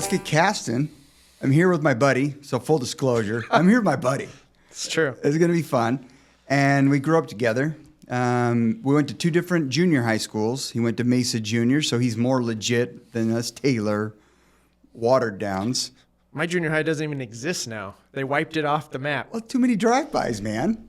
let's get casting. I'm here with my buddy. So full disclosure, I'm here with my buddy. It's true. It's going to be fun. And we grew up together. We went to 2 different junior high schools. He went to Mesa Junior, so he's more legit than us Taylor watered downs. My junior high doesn't even exist now. They wiped it off the map. Well, too many drive-bys, man.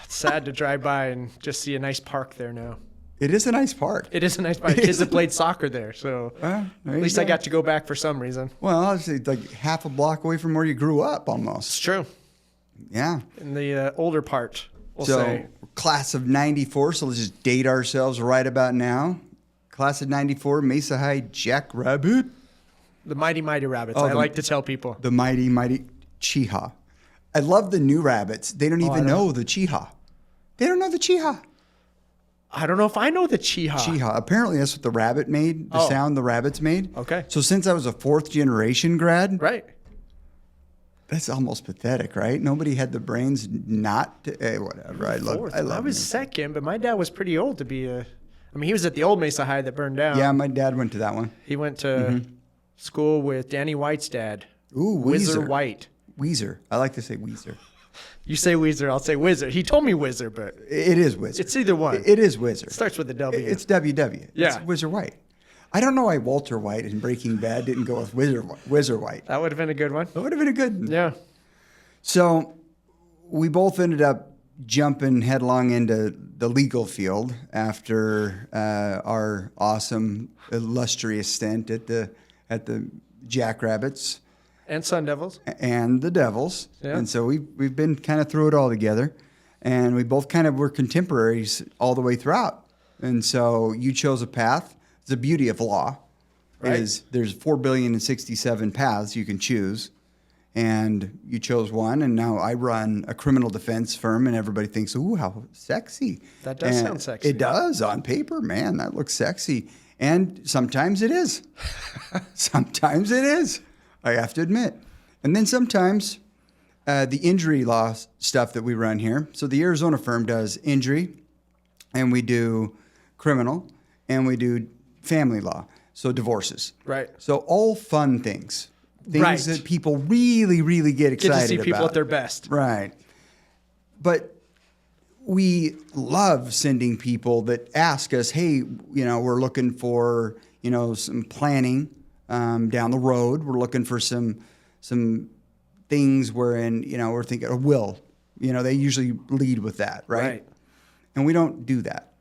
It's sad to drive by and just see a nice park there now. It is a nice park. It is a nice park. Kids have played soccer there, so at least I got to go back for some reason. Well, obviously, it's like half a block away from where you grew up, almost. It's true. Yeah. In the older part, we'll say. Class of 94, so let's just date ourselves right about now. Class of 94, Mesa High Jackrabbit. The Mighty Rabbits, I like to tell people. The Mighty Cheehaw. I love the new rabbits. They don't even know the Cheehaw. They don't know the Cheehaw. I don't know if I know the Cheehaw. Cheehaw. Apparently, that's what the rabbit made, the sound the rabbits made. Okay. So since I was a 4th generation grad. Right. That's almost pathetic, right? Nobody had the brains not to, whatever. I love was second, but my dad was pretty old to be he was at the old Mesa High that burned down. Yeah, my dad went to that one. He went to school with Danny White's dad. Ooh, Whizzer Weezer. White. Weezer. I like to say Weezer. You say Weezer, I'll say Whizzer. He told me Whizzer, but It is Whizzer. it's either one. It is Whizzer. It starts with a W. It's WW. Yeah. It's Whizzer White. I don't know why Walter White in Breaking Bad didn't go with Whizzer White. That would have been a good one. That would have been a good one. Yeah. So we both ended up jumping headlong into the legal field after our awesome, illustrious stint at the Jackrabbits And Sun Devils. and the Devils. Yeah. And so we've been kind of through it all together. And we both kind of were contemporaries all the way throughout. And so you chose a path. The beauty of law is there's 4,067,000,000 paths you can choose. And you chose one, and now I run a criminal defense firm, and everybody thinks, ooh, how sexy. That does sound sexy. It does on paper, man. That looks sexy. And sometimes it is. Sometimes it is, I have to admit. And then sometimes the injury law stuff that we run here. So the Arizona firm does injury, and we do criminal, and we do family law, so divorces. Right. So all fun things. Things that people really, really get excited about. Get to see people at their best. Right. But we love sending people that ask us, hey, we're looking for, some planning down the road. We're looking for some things wherein, we're thinking a will. They usually lead with that, right? And we don't do that.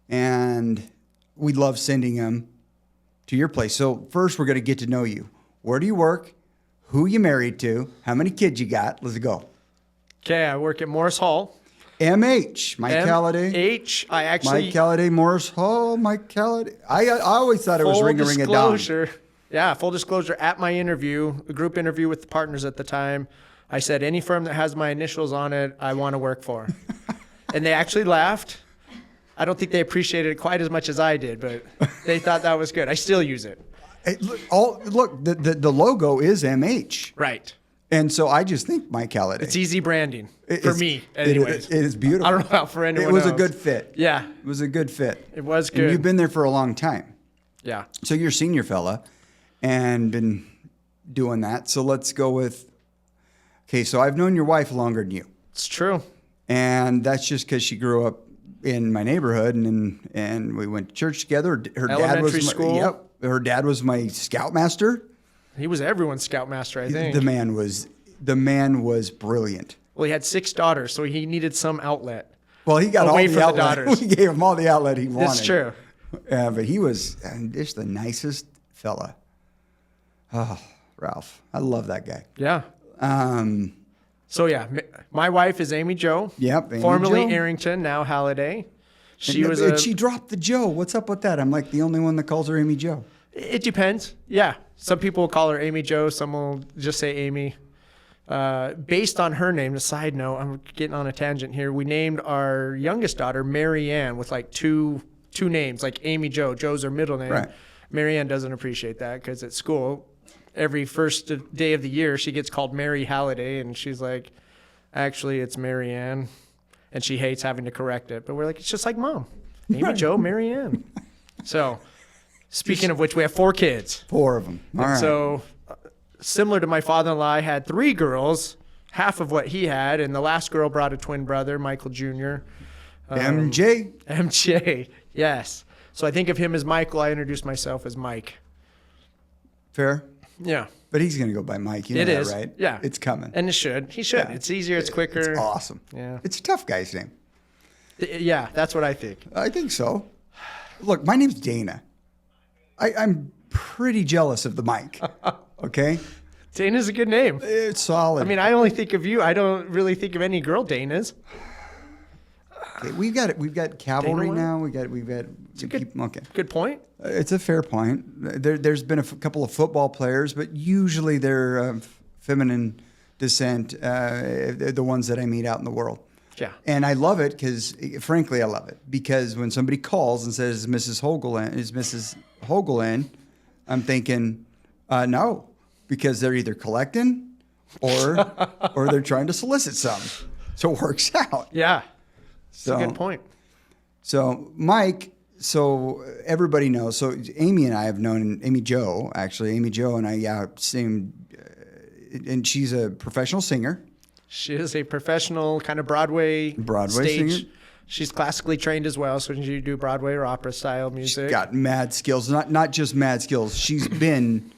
And we love sending them to your place. So first we're going to get to know you. Where do you work? Who you married to? How many kids you got? Let's go. Okay, I work at Morris Hall. MH, Mike Halliday. MH, I actually... Mike Halliday, Morris Hall, Mike Halliday. I always thought it was ring-a-dong. Yeah, full disclosure, at my interview, a group interview with the partners at the time, I said, any firm that has my initials on it, I want to work for. And they actually laughed. I don't think they appreciated it quite as much as I did, but they thought that was good. I still use it. Hey, look, the logo is MH. Right. And so I just think Mike Halliday. It's easy branding for me, anyways. It is beautiful. I don't know about for anyone else. It was else. a good fit. Yeah. It was a good fit. It was good. And you've been there for a long time. Yeah. So you're a senior fella and been doing that. So let's go with, okay, so I've known your wife longer than you. It's true. And that's just because she grew up in my neighborhood and we went to church together. Her dad was school. Yep. Her dad was my scoutmaster. He was everyone's scoutmaster, I think. The man was brilliant. Well, he had 6 daughters, so he needed some outlet. Well, he got away all the from outlet. the daughters. We gave him all the outlet he wanted. That's true. But he was just the nicest fella. Oh, Ralph. I love that guy. Yeah. So, yeah, my wife is Amy Jo. Yep. Amy formerly Jo. Arrington, now Halliday. She dropped the Joe. What's up with that? I'm like the only one that calls her Amy Jo. It depends. Yeah. Some people will call her Amy Jo. Some will just say Amy. Based on her name, a side note, I'm getting on a tangent here. We named our youngest daughter Mary Ann with like two names, like Amy Jo. Jo's her middle name. Right. Mary Ann doesn't appreciate that because at school, every first day of the year, she gets called Mary Halliday, and she's like, actually, it's Mary Ann. And she hates having to correct it. But we're like, it's just like Mom. Amy Jo, Mary Ann. So, speaking of which, we have 4 kids. 4 of them. All right. So similar to my father-in-law, I had 3 girls, half of what he had, and the last girl brought a twin brother, Michael Jr. MJ, yes. So I think of him as Michael. I introduced myself as Mike. Fair. Yeah. But he's going to go by Mike. You know It is. that, right? Yeah. It's coming. And it should. He should. Yeah. It's easier. It's quicker. It's awesome. Yeah. It's a tough guy's name. Yeah, that's what I think. I think so. Look, my name's Dana. I'm pretty jealous of the Mike. Okay? Dana's a good name. It's solid. I mean, I only think of you. I don't really think of any girl Danas. Okay, we've got cavalry Dana now. We've got. Okay. Good point. It's a fair point. There's been a couple of football players, but usually they're of feminine descent. The ones that I meet out in the world. Yeah. And I love it because, frankly, I love it because when somebody calls and says, "Mrs. Hogel in," I'm thinking, no, because they're either collecting or they're trying to solicit some. So it works out. Yeah. So, That's a good point. So Mike, so everybody knows. So Amy and I have known Amy Jo and I, same, and she's a professional singer. She is a professional kind of Broadway stage. Singer. She's classically trained as well, so you do Broadway or opera style music. She's got mad skills, not just mad skills. She's been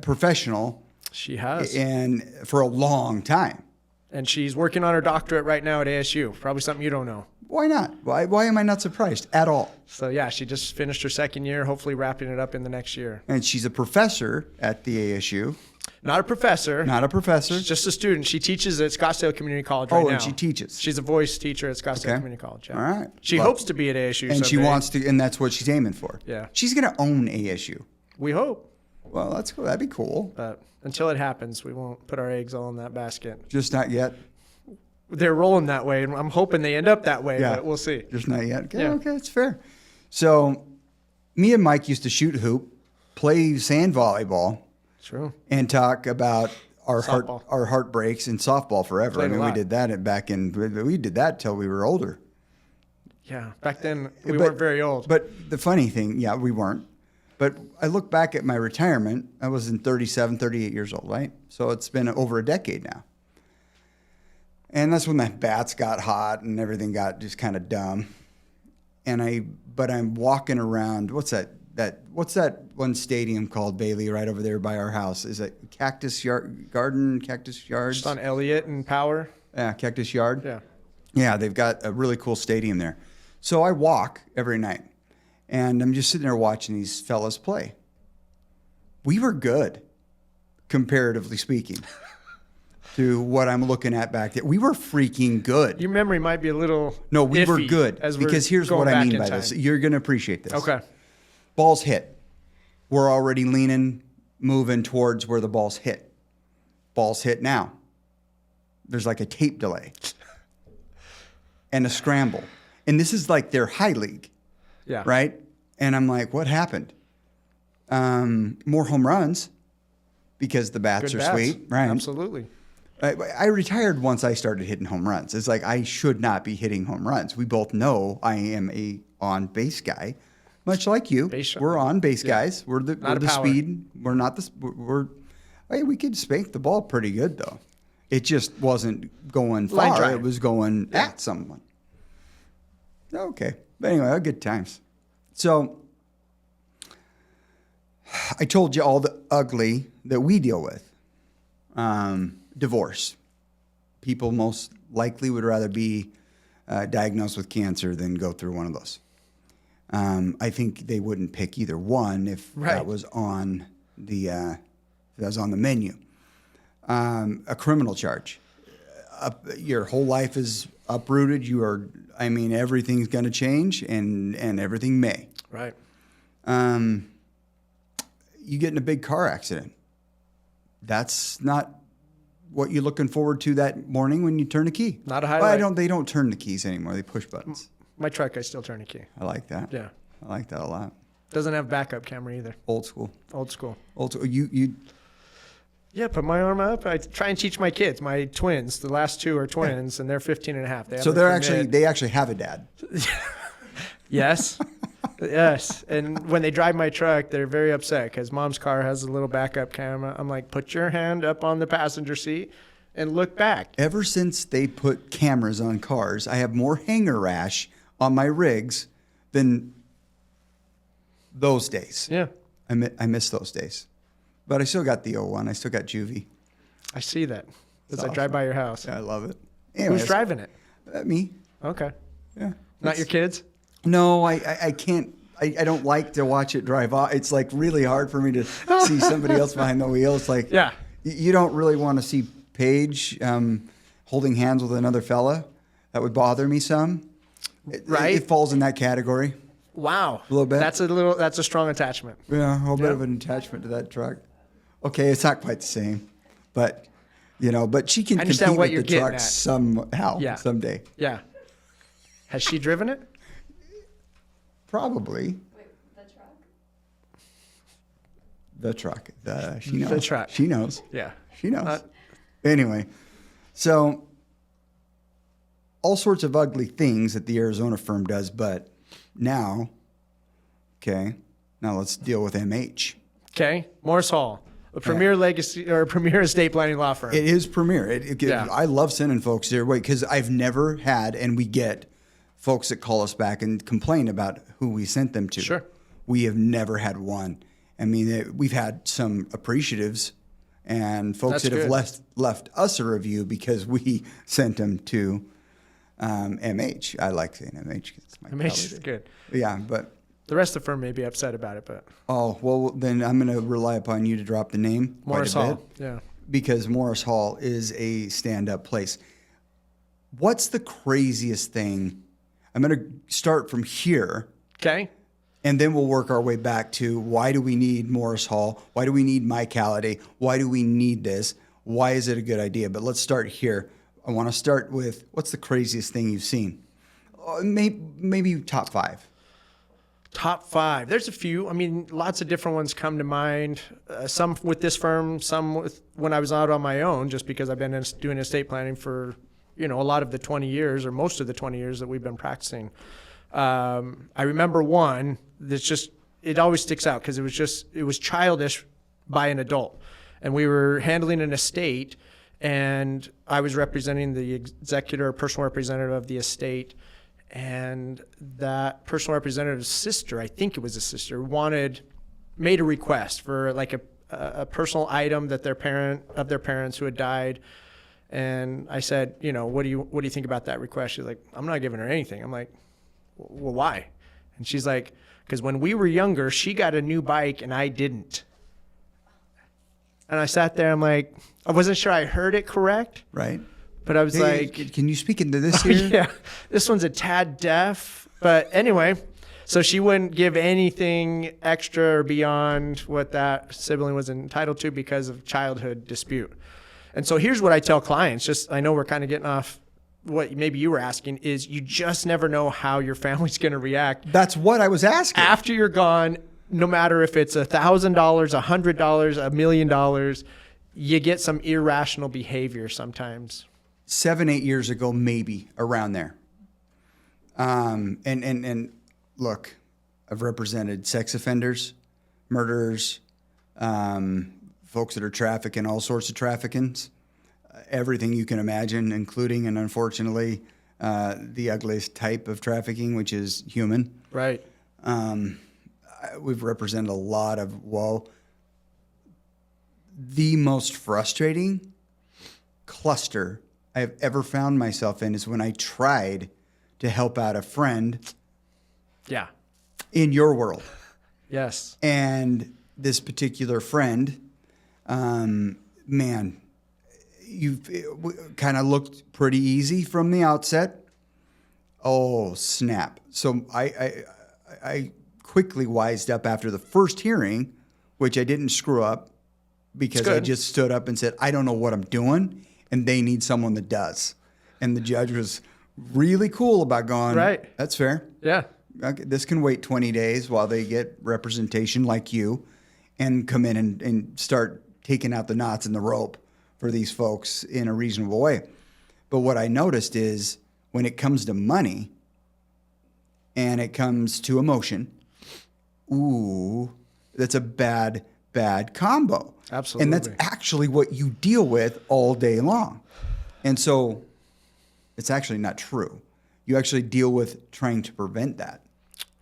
professional. She has, and for a long time. And she's working on her doctorate right now at ASU. Probably something you don't know. Why not? Why am I not surprised at all? So yeah, she just finished her 2nd year, hopefully wrapping it up in the next year. And she's a professor at the ASU. Not a professor. Not a professor. She's just a student. She teaches at Scottsdale Community College right now. Oh, and she teaches. She's a voice teacher at Scottsdale Okay. Community College. Yeah. All right. She hopes to be at ASU and someday. she wants to, and that's what she's aiming for. Yeah. She's going to own ASU. We hope. Well, that's cool. That'd be cool. But until it happens, we won't put our eggs all in that basket. Just not yet. They're rolling that way, and I'm hoping they end up that way, Yeah. but we'll see. Just not yet. Okay, Yeah. okay, it's fair. So, me and Mike used to shoot hoop, play sand volleyball, True. and talk about our Softball. heartbreaks in softball forever. Played a we lot. did that we did that till we were older. Yeah, back then we But- weren't very old. But the funny thing, yeah, we weren't. But I look back at my retirement. I was in 37, 38 years old, right? So it's been over a decade now. And that's when the bats got hot and everything got just kind of dumb. But I'm walking around. What's that one stadium called, Bailey, right over there by our house? Is it Cactus Yard? Just on Elliott and Power. Yeah, Cactus Yard. Yeah. Yeah, they've got a really cool stadium there. So I walk every night, and I'm just sitting there watching these fellas play. We were good, comparatively speaking, to what I'm looking at back there. We were freaking good. Your memory might be a little No, we were iffy good. as we're Because here's going what I back mean in by time. this. You're going to appreciate this. Okay. Ball's hit. We're already leaning, moving towards where the ball's hit. Ball's hit now. There's like a tape delay and a scramble. And this is like their high league, Yeah. right? And I'm like, what happened? More home runs because the bats Good are bats. sweet, right? Absolutely. I retired once I started hitting home runs. It's like I should not be hitting home runs. We both know I am a on base guy, much like you. Base shot. We're on base guys. We're the Not a power. speed. We're not the. Hey, we could spank the ball pretty good though. It just wasn't going Line far. drive. It was going at someone. Okay, but anyway, good times. So I told you all the ugly that we deal with. Divorce. People most likely would rather be diagnosed with cancer than go through one of those. I think they wouldn't pick either one if that was on the menu. A criminal charge. Your whole life is uprooted. Everything's going to change, and everything may. Right. You get in a big car accident. That's not what you're looking forward to that morning when you turn a key. Not a highlight. Well, they don't turn the keys anymore. They push buttons. My truck, I still turn a key. I like that. Yeah. I like that a lot. Doesn't have backup camera either. Old school. Old school. Old school. You Yeah, put my arm up. I try and teach my kids, my twins. The last 2 are twins, and they're 15 and a half. so they actually have a dad. Yes. Yes. And when they drive my truck, they're very upset because mom's car has a little backup camera. I'm like, put your hand up on the passenger seat and look back. Ever since they put cameras on cars, I have more hanger rash on my rigs than those days. Yeah. I miss those days. But I still got the 01. I still got Juvie. I see that as I awesome. drive by your house. Yeah, I love it. Who's Anyways, driving it? Me. Okay. Yeah. Not your kids? No, I can't. I don't like to watch it drive off. It's like really hard for me to see somebody else behind the wheel. It's like, Yeah. You don't really want to see Paige holding hands with another fella. That would bother me some. Right. It falls in that category. Wow. A little bit. That's a strong attachment. Yeah, a little bit of an attachment to that truck. Okay, it's not quite the same, but but she can I understand compete what with you're the getting truck at. somehow, Yeah. someday. Yeah. Has she driven it? Probably. Wait, the truck? The truck. She knows. The truck. She knows. Yeah. She knows. Anyway, so all sorts of ugly things that the Arizona firm does, but now let's deal with MH. Okay. Morris Hall, a premier legacy or a premier estate planning law firm. It is premier. Yeah. I love sending folks their way because I've never had, and we get folks that call us back and complain about who we sent them to. Sure. We have never had one. I mean, we've had some appreciatives and folks That's that have good. left us a review because we sent them to MH. I like saying MH because it's my MH is color. good. Yeah, but The rest of the firm may be upset about it, but then I'm going to rely upon you to drop the name. quite Morris a bit. Hall. Yeah. Because Morris Hall is a stand-up place. What's the craziest thing? I'm going to start from here, Okay. and then we'll work our way back to why do we need Morris Hall? Why do we need Mike Halliday? Why do we need this? Why is it a good idea? But let's start here. I want to start with what's the craziest thing you've seen? Maybe top 5. Top 5. There's a few. I mean, lots of different ones come to mind. Some with this firm, some with when I was out on my own, just because I've been doing estate planning for, a lot of the 20 years or most of the 20 years that we've been practicing. I remember one that's just, it always sticks out because it was childish by an adult. And we were handling an estate, and I was representing the executor or personal representative of the estate. And that personal representative's sister, I think it was a sister, made a request for like a personal item that their parents who had died. And I said, what do you think about that request? She's like, I'm not giving her anything. I'm like, well, why? And she's like, because when we were younger, she got a new bike and I didn't. And I sat there, I'm like, I wasn't sure I heard it correct. Right. But I was Hey, like, can you speak into this here? yeah, this one's a tad deaf. But anyway, so she wouldn't give anything extra or beyond what that sibling was entitled to because of childhood dispute. And so here's what I tell clients, I know we're kind of getting off what maybe you were asking, is you just never know how your family's going to react. That's what I was asking. After you're gone, no matter if it's $1,000, $100, $1 million, you get some irrational behavior sometimes. 7-8 years ago, maybe around there. And look, I've represented sex offenders, murderers, folks that are trafficking, all sorts of traffickings, everything you can imagine, including and unfortunately the ugliest type of trafficking, which is human. Right. We've represented a lot of woe. The most frustrating cluster I have ever found myself in is when I tried to help out a friend Yeah. in your world. Yes. And this particular friend, man, you've kind of looked pretty easy from the outset. Oh, snap. So I quickly wised up after the first hearing, which I didn't screw up because I just stood up and said, I don't know what I'm doing, and they need someone that does. And the judge was really cool about going, Right. That's fair. Yeah. Okay, this can wait 20 days while they get representation like you and come in and start taking out the knots in the rope for these folks in a reasonable way. But what I noticed is when it comes to money and it comes to emotion, ooh, that's a bad combo. Absolutely. And that's actually what you deal with all day long. And so it's actually not true. You actually deal with trying to prevent that.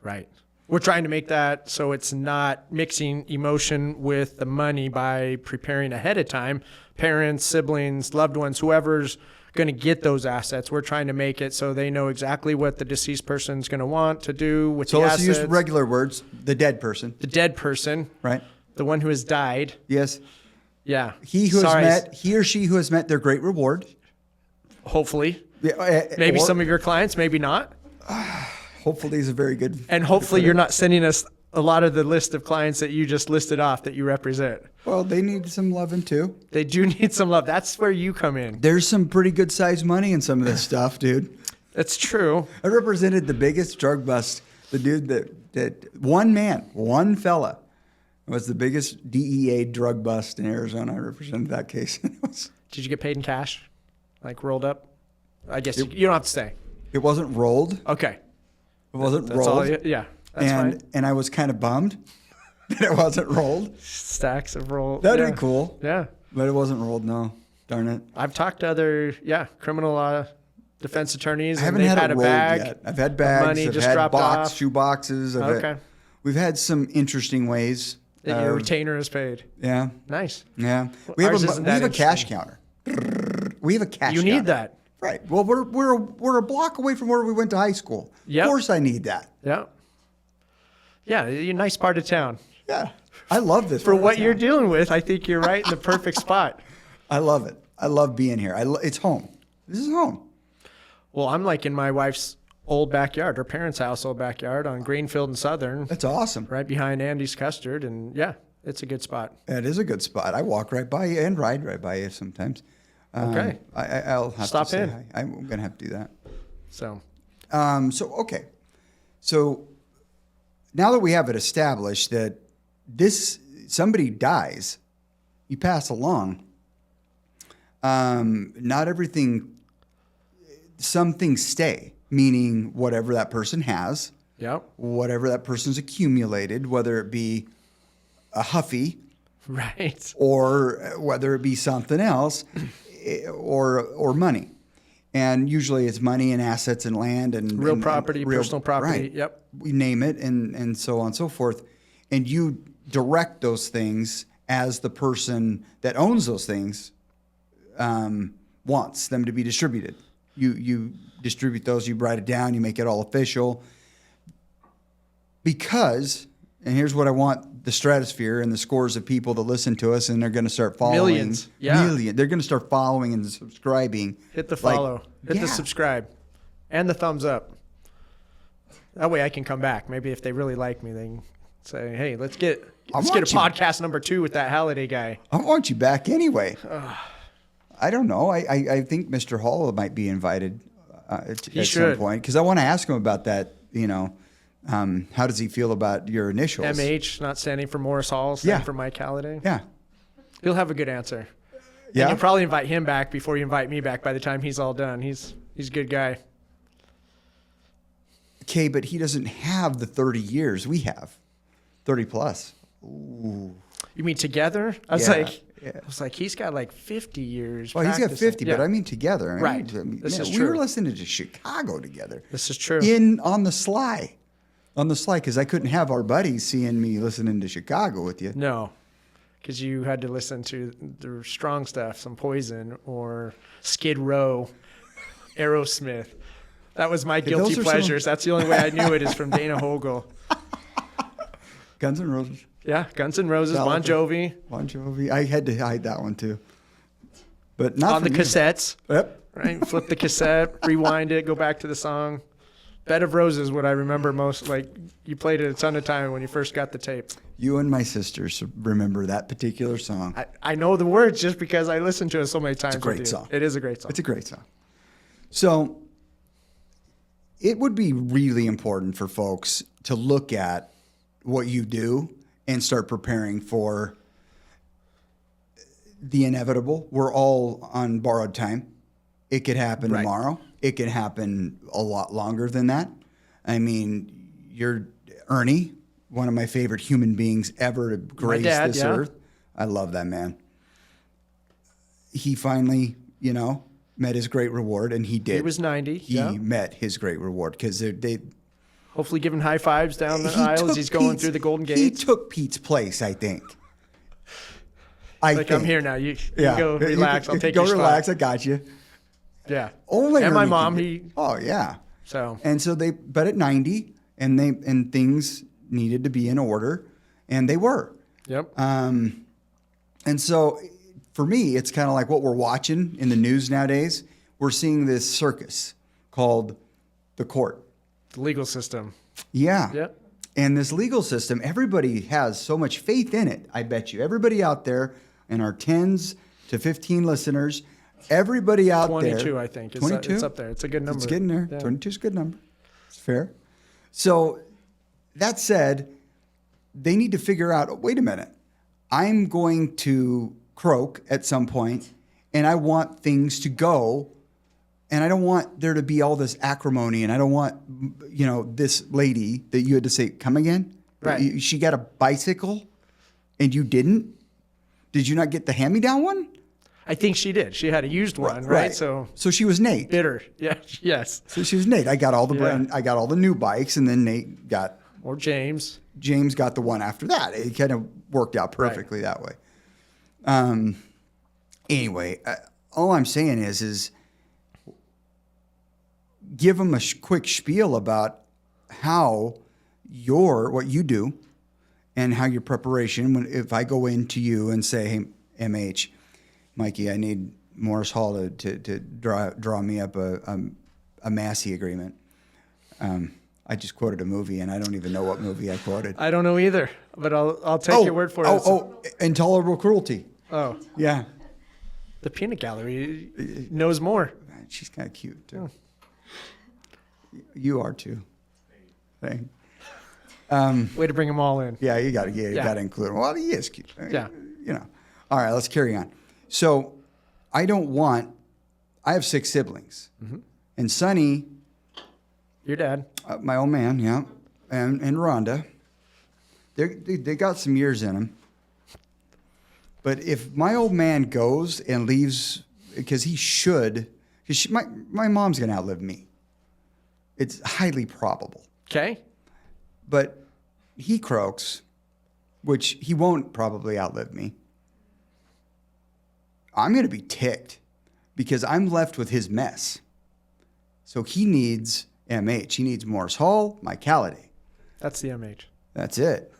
Right. We're trying to make that so it's not mixing emotion with the money by preparing ahead of time. Parents, siblings, loved ones, whoever's going to get those assets, we're trying to make it so they know exactly what the deceased person's going to want to do with the assets. So let's use regular words, the dead person. The dead person. Right. The one who has died. Yes. Yeah. He or she who has met their great reward. Hopefully. Yeah, maybe some of your clients, maybe not. Hopefully is a very good. And hopefully you're not sending us a lot of the list of clients that you just listed off that you represent. Well, they need some loving too. They do need some love. That's where you come in. There's some pretty good sized money in some of this stuff, dude. That's true. I represented the biggest drug bust. The dude that one fella was the biggest DEA drug bust in Arizona. I represented that case. Did you get paid in cash? Like rolled up? I guess you don't have to say. It wasn't rolled. Okay. It wasn't That's rolled. all yeah. That's fine. And I was kind of bummed that it wasn't rolled. Stacks of rolled. That'd be cool. Yeah. But it wasn't rolled, no. Darn it. I've talked to other, criminal law defense attorneys. I haven't and had they've it rolled a bag yet. I've had bags. money I've just had dropped off. shoe boxes. We've had some interesting ways. That your retainer is paid. Yeah. Nice. Yeah. Well, We ours have isn't that a cash interesting. counter. We have a cash You counter. need that. Right. Well, we're a block away from where we went to high school. Yep. Of course I need that. Yeah. Yeah, you're a nice part of town. Yeah. I love this. For what you're dealing with, I think you're right in the perfect spot. I love it. I love being here. It's home. This is home. Well, I'm like in my wife's old backyard, her parents' house, old backyard on Greenfield and Southern. That's awesome. Right behind Andy's Custard. And yeah, it's a good spot. It is a good spot. I walk right by you and ride right by you sometimes. Okay. I'll have Stop to say in. hi. I'm going to have to do that. So Okay. So now that we have it established that somebody dies, you pass along. Not everything, some things stay, meaning whatever that person has, yep. whatever that person's accumulated, whether it be a huffy, right, or whether it be something else, or money. And usually it's money and assets and land and real property, personal property. Right. Yep. We name it and so on and so forth. And you direct those things as the person that owns those things wants them to be distributed. You distribute those, you write it down, you make it all official. Because, and here's what I want the stratosphere and the scores of people that listen to us, and they're going to start following. Millions. Yeah. They're going to start following and subscribing. Hit the follow. Hit the subscribe. And the thumbs up. That way I can come back. Maybe if they really like me, they can say, hey, let's get a podcast number 2 with that Halliday guy. I want you back anyway. I don't know. I think Mr. Hall might be invited at some point, because I want to ask him about that, how does he feel about your initials? MH, not standing for Morris Hall, standing for Mike Halliday. Yeah. He'll have a good answer. Yeah. And you'll probably invite him back before you invite me back by the time he's all done. He's a good guy. Okay, but he doesn't have the 30 years we have. 30 plus. Ooh. You mean together? I was like, he's got like 50 years. Well, he's got 50, but I mean together. Right. This is true. We were listening to Chicago together. This is true. On the sly. On the sly, because I couldn't have our buddies seeing me listening to Chicago with you. No, because you had to listen to the strong stuff, some Poison or Skid Row, Aerosmith. That was my guilty pleasures. That's the only way I knew it is from Dana Hogel. Guns N' Roses. Yeah, Guns N' Roses, Bon Jovi. Bon Jovi. I had to hide that one too. But not on the cassettes. Yep. Right? Flip the cassette, rewind it, go back to the song. Bed of Roses, what I remember most. Like, you played it a ton of time when you first got the tape. You and my sisters remember that particular song. I know the words just because I listened to it so many times. It's a great song. It is a great song. It's a great song. So it would be really important for folks to look at what you do and start preparing for the inevitable. We're all on borrowed time. It could happen tomorrow. It could happen a lot longer than that. I mean, Ernie one of my favorite human beings ever to grace dad, this yeah. earth. I love that man. He finally, met his great reward, and he did. He was 90. He met his great reward because they hopefully giving high fives down the aisle as he's going through the Golden Gates. He took Pete's place, I think. I'm here now. You go relax. I'll take your spot. Go relax. spot. I got you. Yeah. Only and my mom. Oh yeah. So but at 90, and things needed to be in order, and they were. Yep. And so, for me, it's kind of like what we're watching in the news nowadays. We're seeing this circus called the court. The legal system. Yeah. Yep. And this legal system, everybody has so much faith in it. I bet you. Everybody out there, in our 10s to 15 listeners, everybody out 22, there. 22, I think. 22? It's up there. It's a good number. It's getting there. Yeah. 22 is a good number. It's fair. So, that said, they need to figure out, wait a minute, I'm going to croak at some point, and I want things to go, and I don't want there to be all this acrimony, and I don't want, this lady that you had to say, come again? Right. She got a bicycle, and you didn't? Did you not get the hand-me-down one? I think she did. She had a used one, right? So she was Nate. Bitter. Yeah. Yes. So she was Nate. I got all the I got all the new bikes, and then Nate got. Or James. James got the one after that. It kind of worked out perfectly that way. Anyway, all I'm saying is give them a quick spiel about how what you do and how your preparation. If I go into you and say, hey, MH, Mikey, I need Morris Hall to draw me up a Massey agreement. I just quoted a movie, and I don't even know what movie I quoted. I don't know either, but I'll take your word for it. Intolerable Cruelty. Oh. Yeah. The Peanut Gallery knows more. She's kind of cute, too. You are, too. Thanks. Way to bring them all in. Yeah, you got to include him. Well, he is cute. Yeah. All right, let's carry on. So I have 6 siblings. Mm-hmm. And Sonny... Your dad. My old man, yeah. And Rhonda. They got some years in them. But if my old man goes and leaves, because he should, because my mom's going to outlive me. It's highly probable. Okay. But he croaks, which he won't probably outlive me. I'm going to be ticked because I'm left with his mess. So he needs MH. He needs Morris Hall, Mike Halliday. That's the MH. That's it.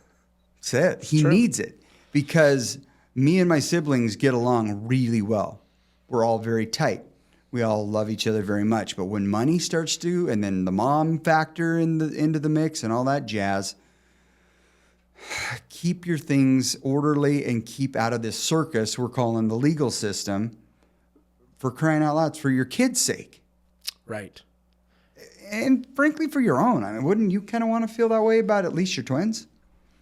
That's it. He needs it because me and my siblings get along really well. We're all very tight. We all love each other very much. But when money starts to, and then the mom factor into the mix and all that jazz, keep your things orderly and keep out of this circus we're calling the legal system. For crying out loud, it's for your kids' sake. Right. And frankly, for your own. I mean, wouldn't you kind of want to feel that way about at least your twins?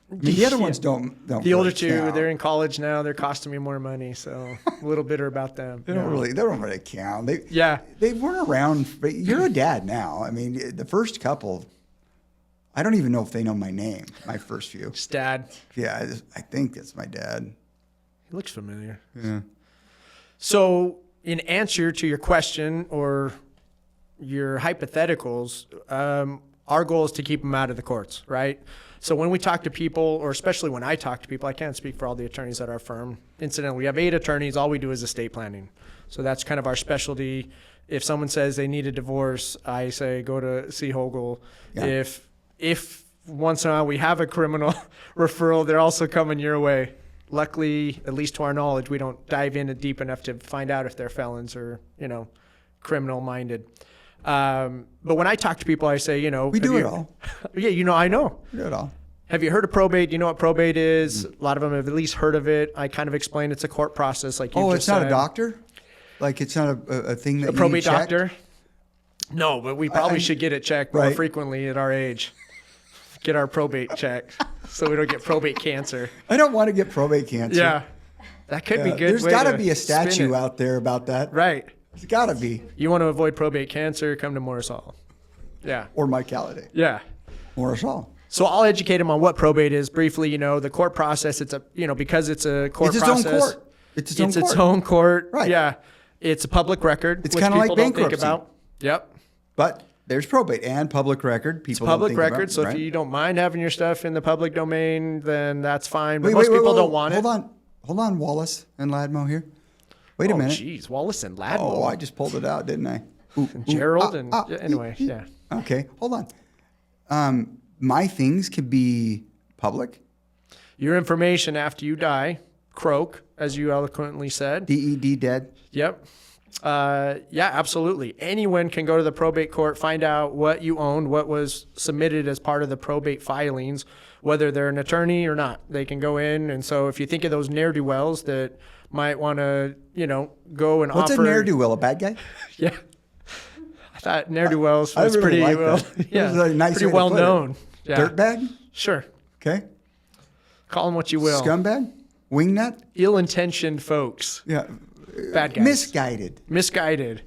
I mean, the other ones don't. The really older two, count. They're in college now. They're costing me more money, so a little bitter about them. They don't really count. They weren't around. You're a dad now. I mean, the first couple, I don't even know if they know my name. My first few. It's Dad. Yeah, I think that's my dad. He looks familiar. Yeah. So, in answer to your question or your hypotheticals, our goal is to keep them out of the courts, right? So when we talk to people, or especially when I talk to people, I can't speak for all the attorneys at our firm. Incidentally, we have 8 attorneys. All we do is estate planning. So that's kind of our specialty. If someone says they need a divorce, I say go to see Hogel. Yeah. If once in a while we have a criminal referral, they're also coming your way. Luckily, at least to our knowledge, we don't dive in deep enough to find out if they're felons or, criminal-minded. But when I talk to people, I say, we do it all. Yeah, I know. We do it all. Have you heard of probate? You know what probate is? A lot of them have at least heard of it. I kind of explain it's a court process, like you just said. Oh, it's not a doctor? Like it's not a thing that a probate doctor? No, but we probably should get it checked more frequently at our age. Get our probate checked so we don't get probate cancer. I don't want to get probate cancer. Yeah, that could be good. There's got to be a statue out there about that. Right. It's got to be. You want to avoid probate cancer, come to Morris Hall. Yeah. Or Mike Halliday. Yeah. Morris Hall. So I'll educate them on what probate is briefly. You know, the court process. It's a, you know, because it's a court It's its process. own court. It's its own court. Right. Yeah. It's a public record. It's which kind of like people don't think bankruptcy. about. Yep. But there's probate and public record. People Public don't think record. about, So right? if you don't mind having your stuff in the public domain, then that's fine. But Wait, most wait, people wait, don't want it. Hold on, Wallace and Ladmo here. Wait a minute. Jeez, Wallace and Ladmo. Oh, I just pulled it out, didn't I? Gerald and anyway, yeah. Okay, hold on. My things can be public. Your information after you die, croak, as you eloquently said. DED dead. Yep. Yeah, absolutely. Anyone can go to the probate court, find out what you owned, what was submitted as part of the probate filings, whether they're an attorney or not. They can go in. And so if you think of those ne'er-do-wells that might want to, you know, go and What's offer. a ne'er-do-well? A bad guy? Yeah. I thought ne'er-do-wells I was really pretty like well, that. yeah, It was a nice pretty way to well put it. known. Yeah. Dirtbag? Sure. Okay. Call them what you will. Scumbag? Wingnut? Ill-intentioned folks. Yeah. Bad guys. Misguided.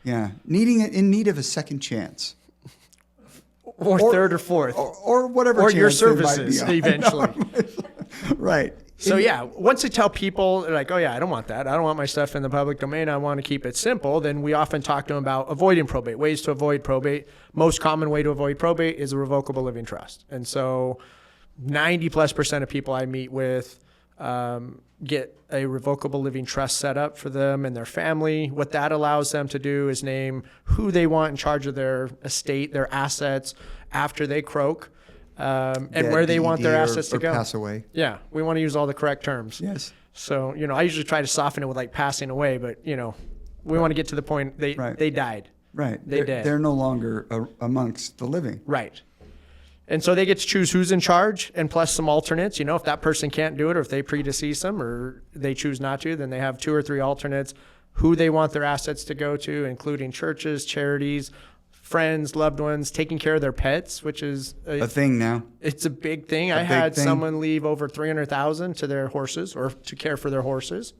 Yeah. In need of a second chance. Or third or fourth. Or whatever Or chance your they might services be on. eventually. Right. So yeah, once I tell people, they're like, oh yeah, I don't want that. I don't want my stuff in the public domain. I want to keep it simple. Then we often talk to them about avoiding probate, ways to avoid probate. Most common way to avoid probate is a revocable living trust. And so 90+% of people I meet with get a revocable living trust set up for them and their family. What that allows them to do is name who they want in charge of their estate, their assets after they croak. And where they want their assets to go. Pass away. Yeah, we want to use all the correct terms. Yes. So, you know, I usually try to soften it with like passing away, but, you know, we want to get to the point they died. Right. They did. They're no longer amongst the living. Right. And so they get to choose who's in charge and plus some alternates. You know, if that person can't do it or if they predecease them or they choose not to, then they have 2 or 3 alternates, who they want their assets to go to, including churches, charities, friends, loved ones, taking care of their pets, which is A thing now. It's a big thing. I big had thing. someone leave over $300,000 to their horses or to care for their horses.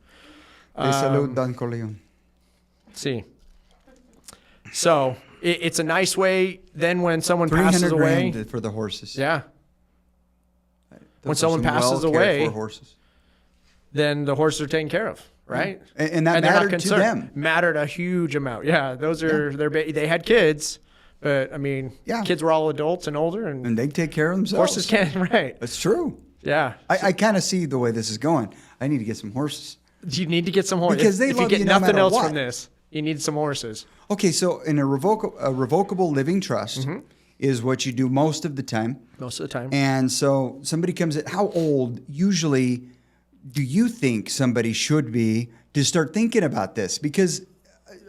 De salud, Don Corleone. See. So it's a nice way. Then when someone passes away, $300,000 for the horses. yeah. Those When are someone some passes well-cared away, for horses. then the horses are taken care of, right? And that they're not mattered to concerned. them. Mattered a huge amount. Yeah, those are they had kids, but I mean, Yeah. kids were all adults and older, and And they take care of themselves. horses can't. Right? That's true. Yeah. I kind of see the way this is going. I need to get some horses. You need to get some horses Because they if you love get you no nothing matter else what. from this. You need some horses. Okay, so in a revocable living trust is what you do most of the time. Most of the time. And so somebody comes in, how old usually do you think somebody should be to start thinking about this? Because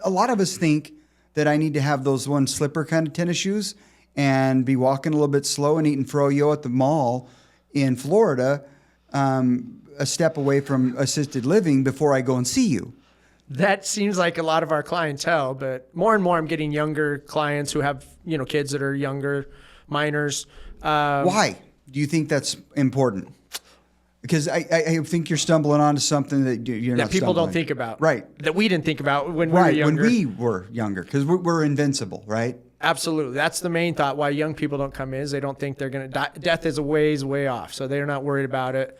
a lot of us think that I need to have those one slipper kind of tennis shoes and be walking a little bit slow and eating froyo at the mall in Florida, a step away from assisted living before I go and see you. That seems like a lot of our clientele, but more and more I'm getting younger clients who have, you know, kids that are younger, minors. Why do you think that's important? Because I think you're stumbling onto something that you're not That people don't stumbling. think about. Right. That we didn't think about when we were Right, younger. when we were younger, because we're invincible, right? Absolutely. That's the main thought why young people don't come in is they don't think they're going to die. Death is a way off, so they're not worried about it.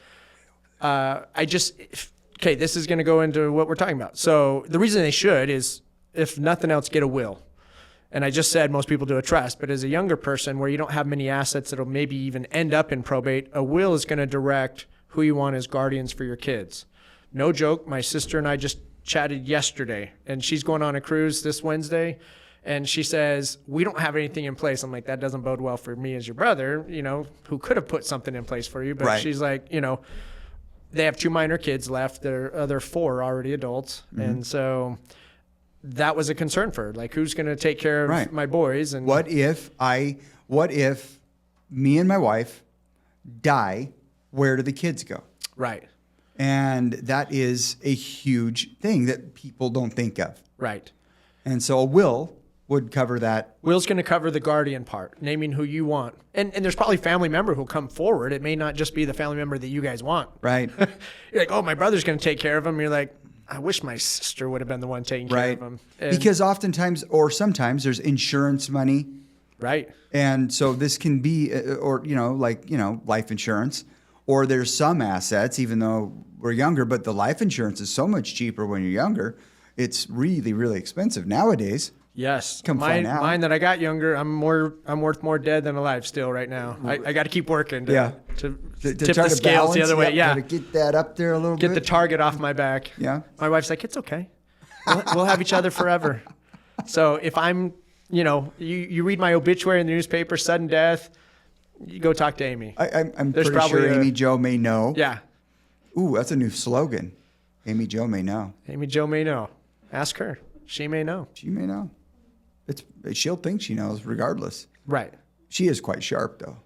Okay, this is going to go into what we're talking about. So the reason they should is, if nothing else, get a will. And I just said most people do a trust, but as a younger person where you don't have many assets that'll maybe even end up in probate, a will is going to direct who you want as guardians for your kids. No joke, my sister and I just chatted yesterday, and she's going on a cruise this Wednesday, and she says, we don't have anything in place. I'm like, that doesn't bode well for me as your brother, you know, who could have put something in place for you. But Right. she's like, you know, they have 2 minor kids left. Their other 4 are already adults. And so that was a concern for her. Like, who's going to take care of Right. my boys? And What if me and my wife die? Where do the kids go? Right, And that is a huge thing that people don't think of. right. And so a will would cover that. Will's going to cover the guardian part, naming who you want. And there's probably a family member who'll come forward. It may not just be the family member that you guys want. Right. You're like, oh, my brother's going to take care of him. You're like, I wish my sister would have been the one taking care Right. of him. And Because oftentimes or sometimes there's insurance money Right. And so this can be, or, life insurance, or there's some assets, even though we're younger, but the life insurance is so much cheaper when you're younger. It's really, really expensive nowadays. Yes. Find out. Mine that I got younger, I'm worth more dead than alive still right now. I got to keep working to tip the scales balance, the other way. Yeah. To get that up there a little bit. Get the target off my back. Yeah. My wife's like, it's okay. We'll have each other forever. So if I'm, you read my obituary in the newspaper, sudden death, you go talk to Amy. I'm pretty sure Amy Jo may know. Yeah. Ooh, that's a new slogan. Amy Jo may know. Amy Jo may know. Ask her. She may know. She may know. She'll think she knows regardless. Right. She is quite sharp, though.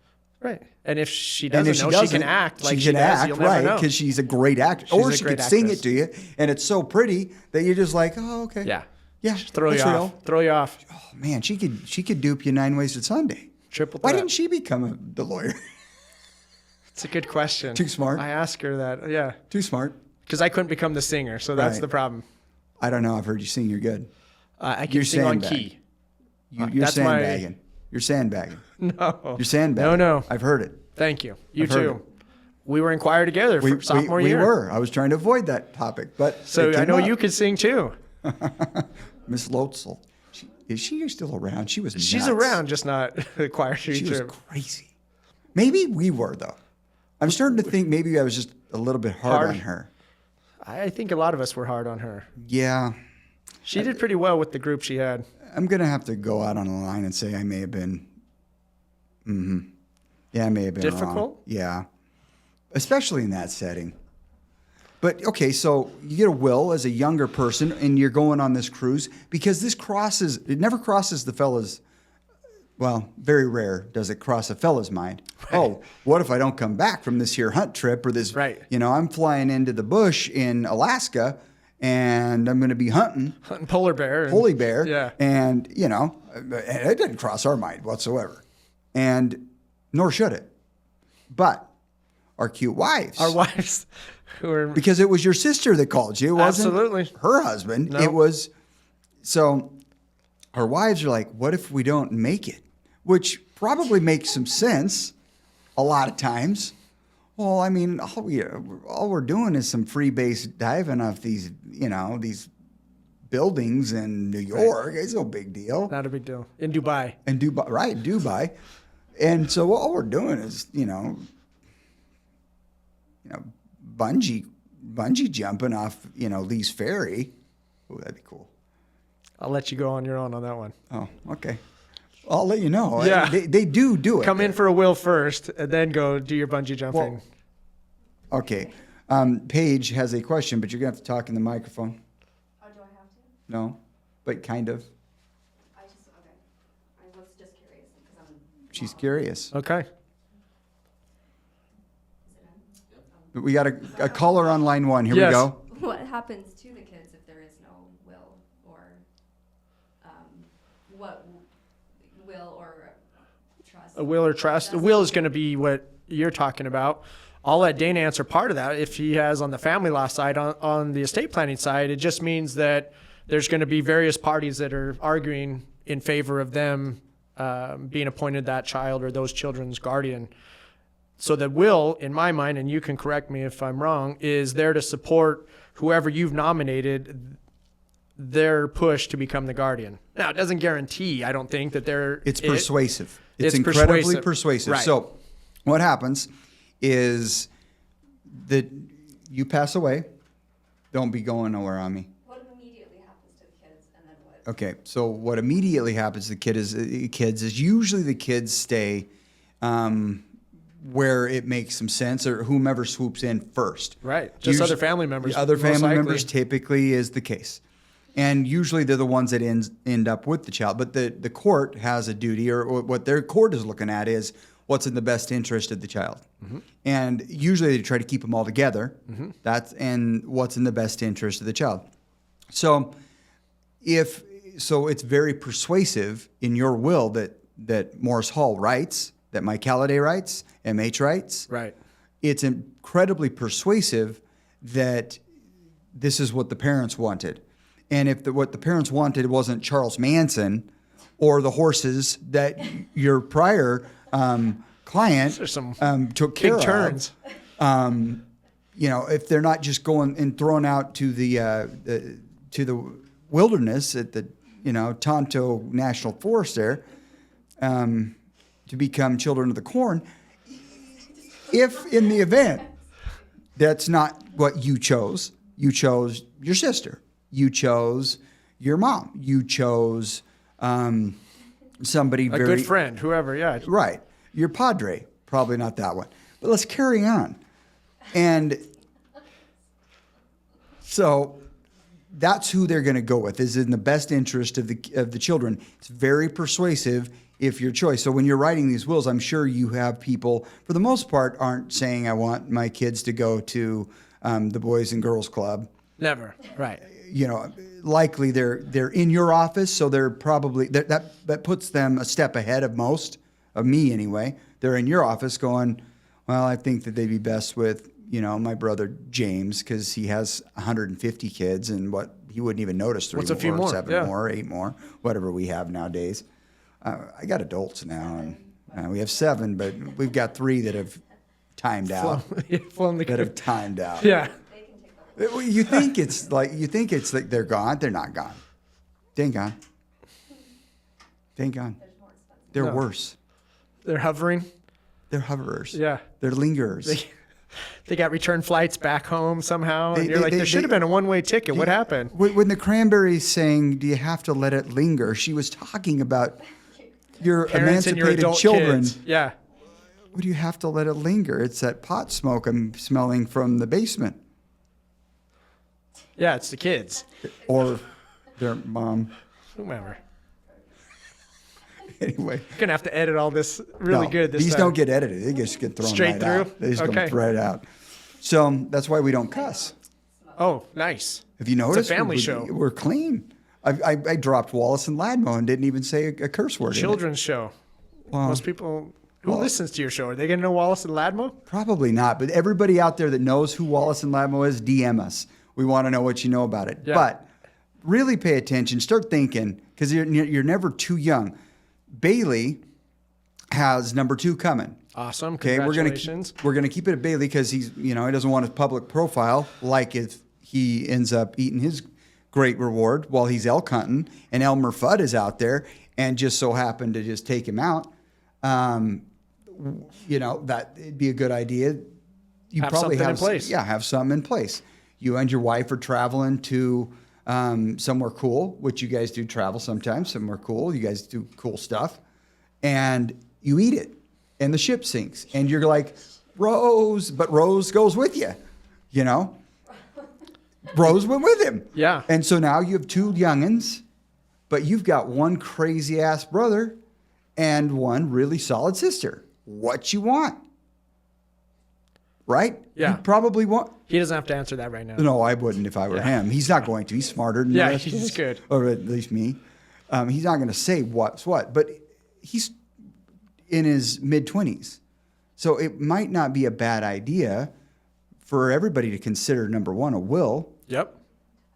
Right. And if she doesn't know, she can act like she does. Act, You'll never know. Because she's a great actor. Or she could sing it to you, and it's so pretty that you're just like, oh, okay. Yeah. Yeah. Just throw you off. Throw you off. Oh, man, she could dupe you 9 Ways to Sunday. Triple Why threat. didn't she become the lawyer? It's a good question. Too smart? I asked her that. Yeah. Too smart? Because I couldn't become the singer, so that's the problem. I don't know. I've heard you sing. You're good. I can sing on key. You're sandbagging. You're sandbagging. No. You're sandbagging. No. I've heard it. Thank you. You too. We were in choir together for sophomore year. We were. I was trying to avoid that topic, but so I know you could sing too. Miss Lotzel. Is she still around? She was nuts. She's around, just not the choir teacher. She was crazy. Maybe we were, though. I'm starting to think maybe I was just a little bit hard on her. I think a lot of us were hard on her. Yeah. She did pretty well with the group she had. I'm going to have to go out on a line and say I may have been... Yeah, I may have been difficult? Wrong. Yeah. Especially in that setting. But, okay, so you get a will as a younger person, and you're going on this cruise, because it never crosses the fella's, well, very rare does it cross a fella's mind. Right. Oh, what if I don't come back from this here hunt trip or this, right. I'm flying into the bush in Alaska, and I'm going to be hunting polar bear. Yeah. And, it didn't cross our mind whatsoever. And nor should it. But our cute wives. Our wives. Because it was your sister that called you. It wasn't Absolutely. her husband. Nope. It was. So our wives are like, what if we don't make it? Which probably makes some sense a lot of times. Well, I mean, all we're doing is some free base diving off these, these buildings in New York. Right. It's no big deal. Not a big deal. In Dubai. Right, Dubai. And so all we're doing is, bungee jumping off, Lee's Ferry. Oh, that'd be cool. I'll let you go on your own on that one. Oh, okay. I'll let you know. Yeah. They do it. Come in for a will first, and then go do your bungee jumping. Well, okay. Paige has a question, but you're going to have to talk in the microphone. Oh, do I have to? No, but kind of. I was just curious because She's curious. Okay. Is it on? We got a caller on line 1. Here we go. What happens to the kids if there is no will or what will or trust? A will or trust. A will is going to be what you're talking about. I'll let Dana answer part of that. If he has on the family law side, on the estate planning side, it just means that there's going to be various parties that are arguing in favor of them being appointed that child or those children's guardian. So the will, in my mind, and you can correct me if I'm wrong, is there to support whoever you've nominated, their push to become the guardian. Now, it doesn't guarantee, I don't think, that they're... It's persuasive. It's incredibly persuasive. Right. So what happens is that you pass away. Don't be going nowhere on me. What immediately happens to the kids and then what? Okay, so what immediately happens to the kids is usually the kids stay where it makes some sense, or whomever swoops in first. Right, just other family members. Other family members typically is the case. And usually they're the ones that end up with the child. But the court has a duty, or what their court is looking at is what's in the best interest of the child. Mm-hmm. And usually they try to keep them all together. Mm-hmm. And what's in the best interest of the child. So it's very persuasive in your will that Morris Hall writes, that Mike Halliday writes, MH writes. Right. It's incredibly persuasive that this is what the parents wanted. And if what the parents wanted wasn't Charles Manson or the horses that your prior client There's some took care big turns. of. If they're not just going and thrown out to the wilderness at the Tonto National Forest there to become children of the corn, if in the event that's not what you chose your sister, you chose your mom, you chose somebody A good friend, whoever, yeah. right, your padre, probably not that one. But let's carry on. And so that's who they're going to go with, is in the best interest of the children. It's very persuasive if your choice. So when you're writing these wills, I'm sure you have people, for the most part, aren't saying, I want my kids to go to the Boys and Girls Club. Never, right. Likely they're in your office, so they're probably, that puts them a step ahead of most, of me anyway. They're in your office going, well, I think that they'd be best with, my brother James, because he has 150 kids, and he wouldn't even notice 3 What's more, a few more? 7 more, 8 more, whatever we have nowadays. I got adults now, and we have 7, but we've got 3 that have timed out. Flown the that have timed out. Yeah. You think it's like they're gone. They're not gone. They ain't gone. They ain't gone. They're worse. They're hovering. They're hoverers. Yeah. They're lingerers. They got return flights back home somehow. And you're like, there should have been a one-way ticket. What happened? When the Cranberries sang, do you have to let it linger? She was talking about your Parents and your emancipated adult children. kids. Yeah. What do you have to let it linger? It's that pot smoke I'm smelling from the basement. Yeah, it's the kids. Or their mom. Whomever. Anyway. You're going to have to edit all this really good this these time. don't get edited. They just get thrown Straight right through? out. They just Okay. come right out. So that's why we don't cuss. Oh, nice. Have you noticed? It's a family We're- show. We're clean. I dropped Wallace and Ladmo and didn't even say a curse word. Children's show. Well, Most people who listens to your show, are they going to know Wallace and Ladmo? probably not. But everybody out there that knows who Wallace and Ladmo is, DM us. We want to know what you know about it. Yeah. But really pay attention. Start thinking, because you're never too young. Bailey has number 2 coming. Awesome. Okay, Congratulations. we're gonna keep it at Bailey because he's he doesn't want his public profile like if he ends up eating his great reward while he's elk hunting and Elmer Fudd is out there and just so happened to just take him out. That it'd be a good idea. You Have probably something in place. Yeah, have something in place. You and your wife are traveling to somewhere cool, which you guys do travel sometimes. Somewhere cool. You guys do cool stuff, and you eat it. And the ship sinks. And you're like, Rose, but Rose goes with you, Rose went with him. Yeah. And so now you have 2 youngins, but you've got one crazy ass brother and one really solid sister. What you want? Right? Yeah. You probably want. He doesn't have to answer that right now. No, I wouldn't if I were him. He's not going to. He's smarter than the Yeah, rest of he's us, good. or at least me. He's not going to say what's what, but he's in his mid-20s. So it might not be a bad idea for everybody to consider, number 1, a will, Yep.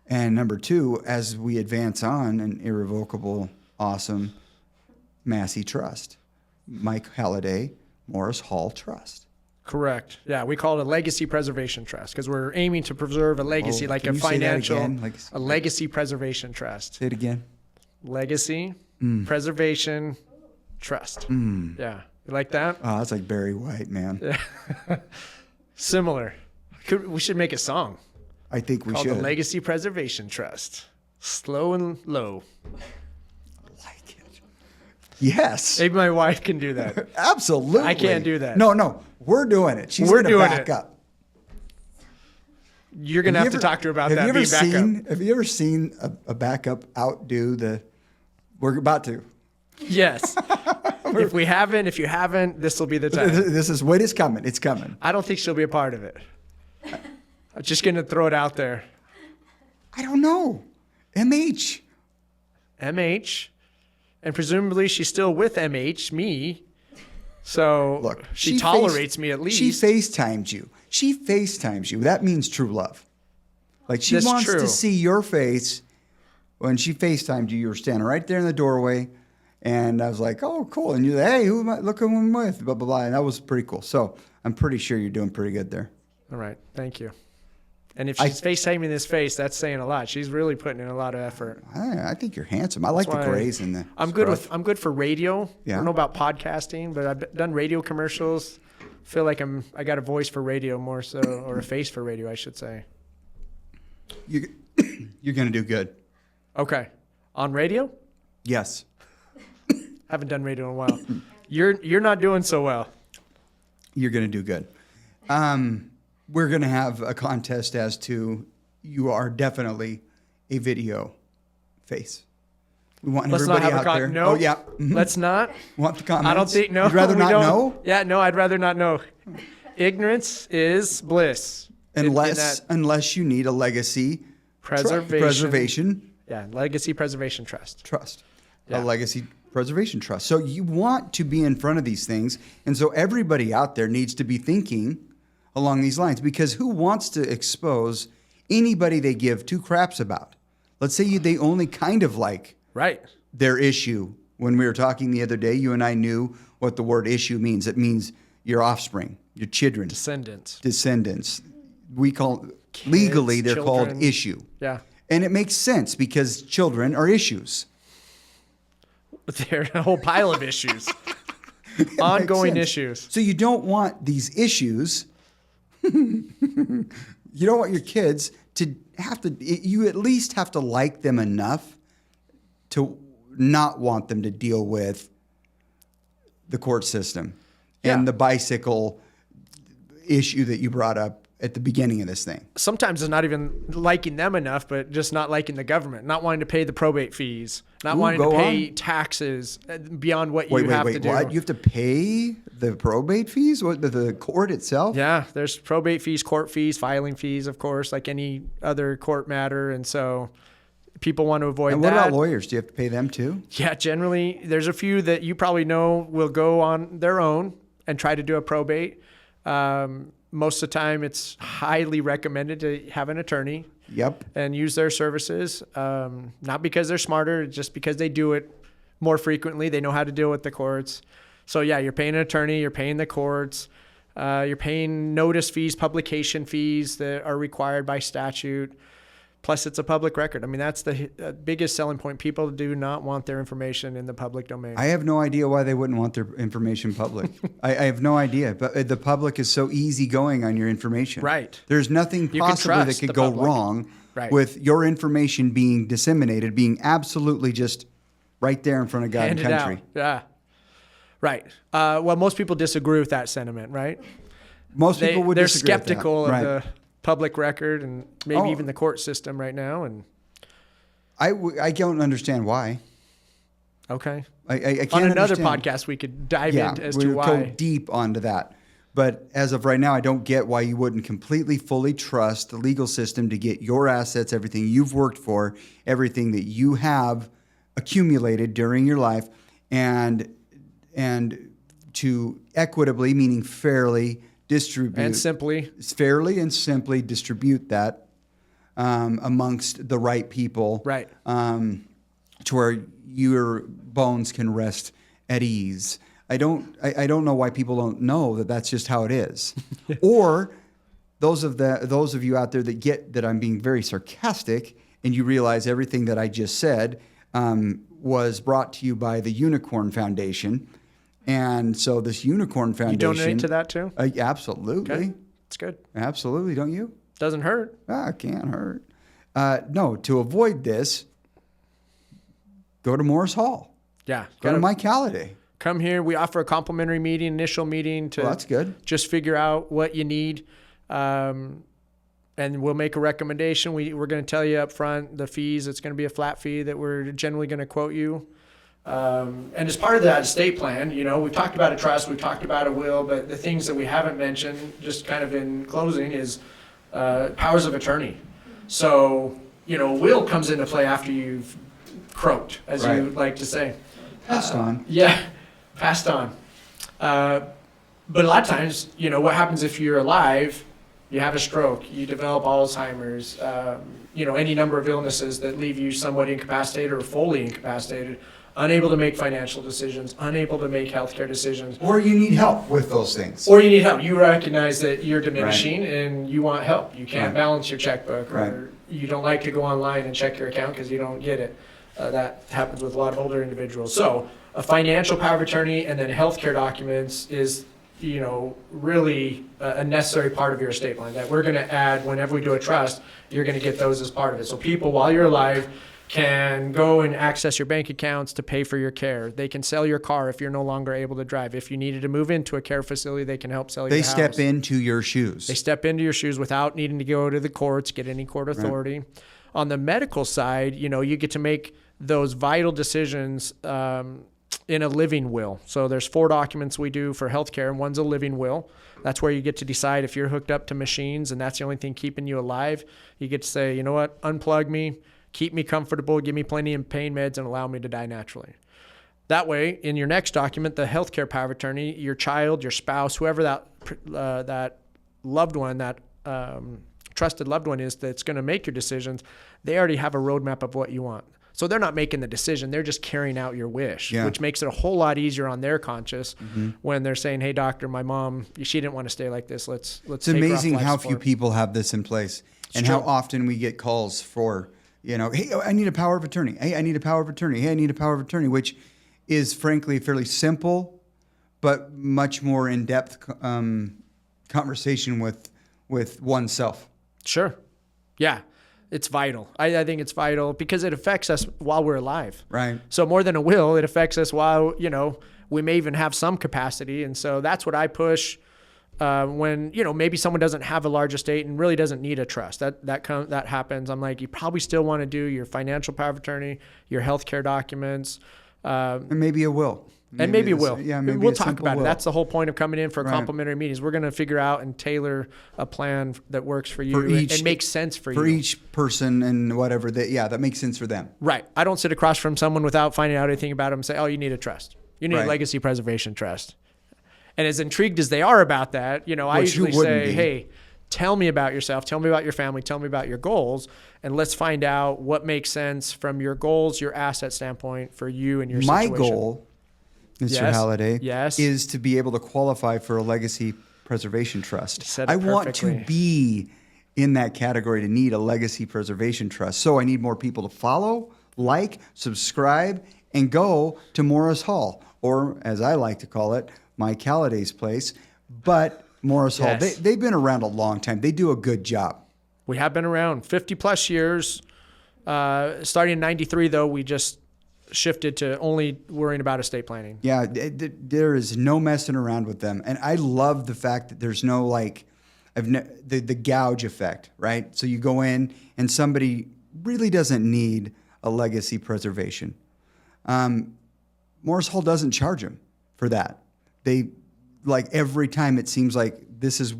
and number 2, as we advance on, an irrevocable, awesome Massey trust. Mike Halliday, Morris Hall Trust. Correct. Yeah, we call it a legacy preservation trust because we're aiming to preserve a legacy, like can a you say that financial, again? a legacy preservation trust. Say it again. Legacy preservation trust. Yeah. You like that? Oh, that's like Barry White, man. Similar. We should make a song I think we called should. the Legacy Preservation Trust. Slow and low. Like it. Yes. Maybe my wife can do that. Absolutely. I can't do that. No. We're doing it. She's We're going to doing back it. up. You're going to have to talk to her about that. Have Being you ever seen a backup outdo the? We're about to. Yes. If you haven't, this will be the time. This is what is coming. It's coming. I don't think she'll be a part of it. I'm just going to throw it out there. I don't know. MH. MH. And presumably she's still with MH, me. So Look, she tolerates me at least. She FaceTimes you. She FaceTimes you. That means true love. Like she That's wants true. to see your face. When she FaceTimed you, you were standing right there in the doorway. And I was like, oh, cool. And you're like, hey, who am I? Look who I'm with, blah, blah, blah. And that was pretty cool. So I'm pretty sure you're doing pretty good there. All right. Thank you. And if she's FaceTiming this face, that's saying a lot. She's really putting in a lot of effort. I think you're handsome. I like the grays and the I'm good for radio. Yeah. I don't know about podcasting, but I've done radio commercials. Feel like I got a voice for radio more so, or a face for radio, I should say. You're going to do good. Okay. On radio? Yes. Haven't done radio in a while. You're not doing so well. You're going to do good. We're going to have a contest as to you are definitely a video face. We want everybody out there. No. Oh, yeah. Mm-hmm. Let's not. Want the comments? I don't think, no. You'd rather not know? Yeah, no, I'd rather not know. Ignorance is bliss. Unless you need a legacy preservation. Yeah, legacy preservation trust. Yeah. A legacy preservation trust. So you want to be in front of these things. And so everybody out there needs to be thinking along these lines, because who wants to expose anybody they give two craps about? Let's say they only kind of like their issue. When we were talking the other day, you and I knew what the word issue means. It means your offspring, your children. Descendants. We call, kids, legally, they're called issue. Yeah. And it makes sense because children are issues. They're a whole pile of issues. Ongoing issues. So you don't want these issues. You don't want your kids to have to, you at least have to like them enough to not want them to deal with the court system and the bicycle issue that you brought up at the beginning of this thing. Sometimes it's not even liking them enough, but just not liking the government, not wanting to pay the probate fees, not wanting to pay taxes beyond what you have to do. What? You have to pay the probate fees? What, the court itself? Yeah, there's probate fees, court fees, filing fees, of course, like any other court matter. And so people want to avoid that. And what about lawyers? Do you have to pay them too? Yeah, generally, there's a few that you probably know will go on their own and try to do a probate. Most of the time, it's highly recommended to have an attorney. Yep. And use their services, not because they're smarter, just because they do it more frequently. They know how to deal with the courts. So yeah, you're paying an attorney, you're paying the courts, you're paying notice fees, publication fees that are required by statute. Plus, it's a public record. I mean, that's the biggest selling point. People do not want their information in the public domain. I have no idea why they wouldn't want their information public. I have no idea. But the public is so easygoing on your information. Right. There's nothing possibly that could go wrong with your information being disseminated, being absolutely just right there in front of God and country. Out. Yeah. Right. Well, most people disagree with that sentiment, right? Most people would disagree with that. They're skeptical of the public record and maybe even the court system right now. And I don't understand why. Okay. I can't on another understand. podcast, we could dive into as to why. We'll go deep onto that. But as of right now, I don't get why you wouldn't completely, fully trust the legal system to get your assets, everything you've worked for, everything that you have accumulated during your life, and to equitably, meaning fairly, distribute fairly and simply distribute that amongst the right people, right? To where your bones can rest at ease. I don't know why people don't know that that's just how it is, or those of you out there that get that I'm being very sarcastic and you realize everything that I just said was brought to you by the Unicorn Foundation. And so this Unicorn Foundation... You donate to that too? Absolutely. Okay. That's good. Absolutely. Don't you? Doesn't hurt. It can't hurt. No, to avoid this, go to Morris Hall. Yeah. Go to Mike Halliday. Come here. We offer a complimentary meeting, initial meeting to that's good. Just figure out what you need. And we'll make a recommendation. We're going to tell you up front the fees. It's going to be a flat fee that we're generally going to quote you. And as part of that estate plan, we've talked about a trust, we've talked about a will, but the things that we haven't mentioned, just kind of in closing, is powers of attorney. So, will comes into play after you've croaked, as you like to say. Passed on. Yeah, passed on. But a lot of times, what happens if you're alive, you have a stroke, you develop Alzheimer's, any number of illnesses that leave you somewhat incapacitated or fully incapacitated. unable to make financial decisions, unable to make healthcare decisions. Or you need help with those things. Or you need help. You recognize that you're diminishing and you want help. You can't Right. balance your checkbook, Right. or you don't like to go online and check your account because you don't get it. That happens with a lot of older individuals. So a financial power of attorney and then healthcare documents is, really a necessary part of your estate plan that we're going to add whenever we do a trust. You're going to get those as part of it. So people, while you're alive, can go and access your bank accounts to pay for your care. They can sell your car if you're no longer able to drive. If you needed to move into a care facility, they can help sell your They house. step into your shoes. They step into your shoes without needing to go to the courts, get any court authority. Right. On the medical side, you get to make those vital decisions in a living will. So there's 4 documents we do for healthcare, and one's a living will. That's where you get to decide if you're hooked up to machines and that's the only thing keeping you alive. You get to say, you know what, unplug me, keep me comfortable, give me plenty of pain meds, and allow me to die naturally. That way, in your next document, the healthcare power of attorney, your child, your spouse, whoever that loved one, that trusted loved one is that's going to make your decisions, they already have a roadmap of what you want. So they're not making the decision. They're just carrying out your wish, which makes it a whole lot easier on their conscience when they're saying, hey, doctor, my mom, she didn't want to stay like this. Let's It's amazing how few people have this in place and how often we get calls for, hey, I need a power of attorney. Hey, I need a power of attorney. Hey, I need a power of attorney, which is frankly fairly simple, but much more in-depth conversation with oneself. Sure. Yeah. It's vital. I think it's vital because it affects us while we're alive. Right. So more than a will, it affects us while, we may even have some capacity. And so that's what I push when, maybe someone doesn't have a large estate and really doesn't need a trust. That happens. I'm like, you probably still want to do your financial power of attorney, your healthcare documents. And maybe a will. Maybe a will. Yeah, maybe we'll a talk simple about will. it. That's the whole point of coming in for Right. complimentary meetings. We're going to figure out and tailor a plan that works for you and makes sense for you. For each person and whatever that makes sense for them. Right. I don't sit across from someone without finding out anything about them and say, oh, you need a trust. You need a legacy preservation trust. And as intrigued as they are about that, I usually say, hey, tell me about yourself. Tell me about your family. Tell me about your goals. And let's find out what makes sense from your goals, your asset standpoint for you and your situation. My goal, Mr. Halliday, is to be able to qualify for a legacy preservation trust. I want to be in that category to need a legacy preservation trust. So I need more people to follow, subscribe, and go to Morris Hall, or as I like to call it, Mike Halliday's place. But Morris Hall, they've been around a long time. They do a good job. We have been around 50 plus years. Starting in 93, though, we just shifted to only worrying about estate planning. Yeah, there is no messing around with them. And I love the fact that there's no the gouge effect, right? So you go in and somebody really doesn't need a legacy preservation. Morris Hall doesn't charge them for that. They, every time it seems like this is,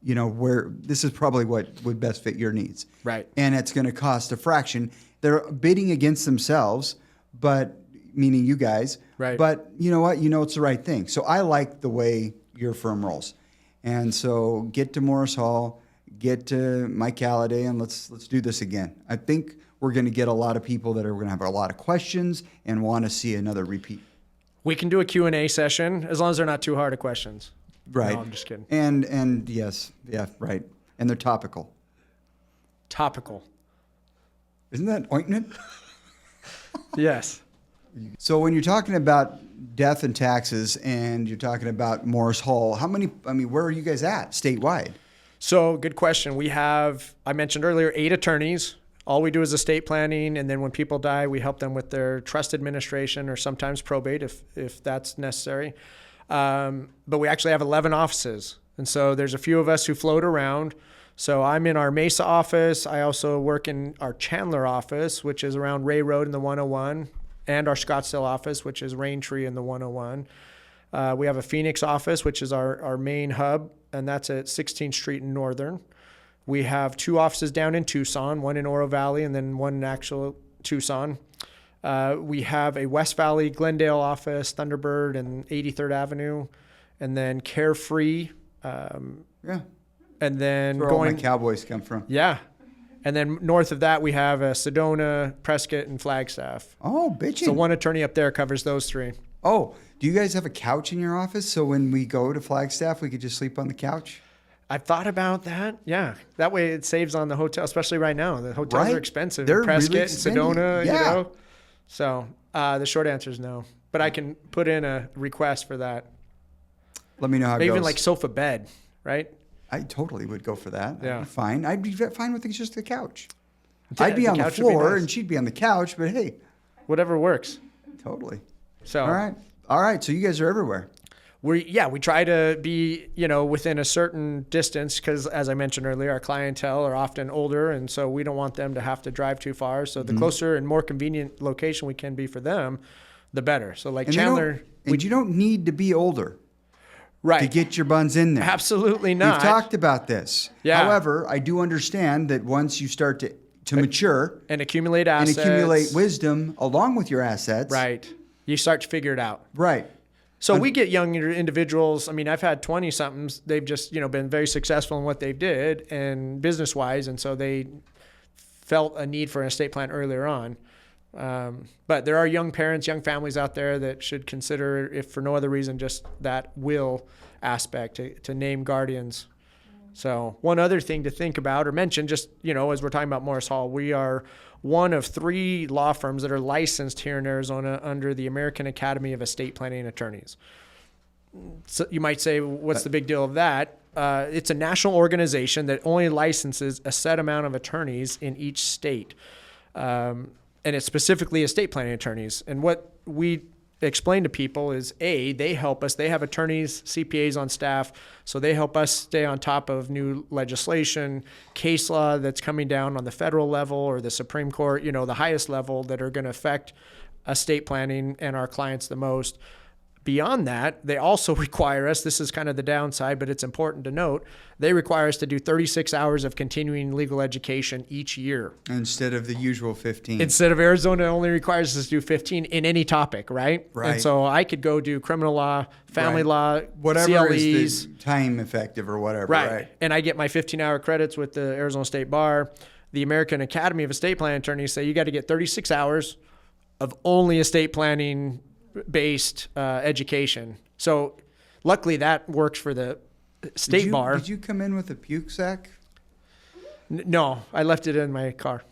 where this is probably what would best fit your needs. Right. And it's going to cost a fraction. They're bidding against themselves, but meaning you guys. Right. But you know what? It's the right thing. So I like the way your firm rolls. And so get to Morris Hall, get to Mike Halliday, and let's do this again. I think we're going to get a lot of people that are going to have a lot of questions and want to see another repeat. We can do a Q&A session as long as they're not too hard of questions. Right. No, I'm just kidding. And yes, yeah, right. And they're topical. Topical. Isn't that ointment? Yes. So when you're talking about death and taxes and you're talking about Morris Hall, where are you guys at statewide? So good question. We have, I mentioned earlier, 8 attorneys. All we do is estate planning, and then when people die, we help them with their trust administration or sometimes probate if that's necessary. But we actually have 11 offices. And so there's a few of us who float around. So I'm in our Mesa office. I also work in our Chandler office, which is around Ray Road in the 101, and our Scottsdale office, which is Raintree in the 101. We have a Phoenix office, which is our main hub, and that's at 16th Street in Northern. We have 2 offices down in Tucson, one in Oro Valley and then one in actual Tucson. We have a West Valley, Glendale office, Thunderbird and 83rd Avenue, and then Carefree. Yeah. And then That's where all my Cowboys come from. Yeah. And then north of that, we have Sedona, Prescott, and Flagstaff. Oh, bitchin'. So one attorney up there covers those three. Oh, do you guys have a couch in your office? So when we go to Flagstaff, we could just sleep on the couch? I've thought about that. Yeah. That way it saves on the hotel, especially right now. The hotels Right. are expensive. They're Prescott really and expensive. Sedona, Yeah. you know. So the short answer is no. But I can put in a request for that. Let me know how it Or even goes. like sofa bed, right? I totally would go for that. Yeah. I'd be fine. I'd be fine with just the couch. Yeah, I'd be the on the couch would be floor nice. and she'd be on the couch, but hey, Whatever works. totally. So All right. So you guys are everywhere. we try to be, within a certain distance because, as I mentioned earlier, our clientele are often older, and so we don't want them to have to drive too far. So the closer and more convenient location we can be for them, the better. So like And Chandler, you don't need to be older right? to get your buns in there. Absolutely not. We've talked about this. Yeah. However, I do understand that once you start to mature and accumulate and assets accumulate wisdom along with your assets. right? You start to figure it out. Right. So we get younger individuals. I mean, I've had 20-somethings. They've just, been very successful in what they did and business-wise, and so they felt a need for an estate plan earlier on. But there are young parents, young families out there that should consider, if for no other reason, just that will aspect to name guardians. So one other thing to think about or mention, just, as we're talking about Morris Hall, we are one of 3 law firms that are licensed here in Arizona under the American Academy of Estate Planning Attorneys. So you might say, what's the big deal of that? It's a national organization that only licenses a set amount of attorneys in each state. And it's specifically estate planning attorneys. And what we explain to people is, they help us. They have attorneys, CPAs on staff, so they help us stay on top of new legislation, case law that's coming down on the federal level or the Supreme Court, the highest level that are going to affect estate planning and our clients the most. Beyond that, they also require us, this is kind of the downside, but it's important to note, they require us to do 36 hours of continuing legal education each year. Instead of the usual 15. Instead of Arizona only requires us to do 15 in any topic, right? Right. And so I could go do criminal law, family Right. law, Whatever CLEs. is the time effective or whatever. Right. And I get my 15-hour credits with the Arizona State Bar. The American Academy of Estate Planning Attorneys say you got to get 36 hours of only estate planning based education. So luckily that works for the state bar. Did you come in with a puke sack? No, I left it in my car.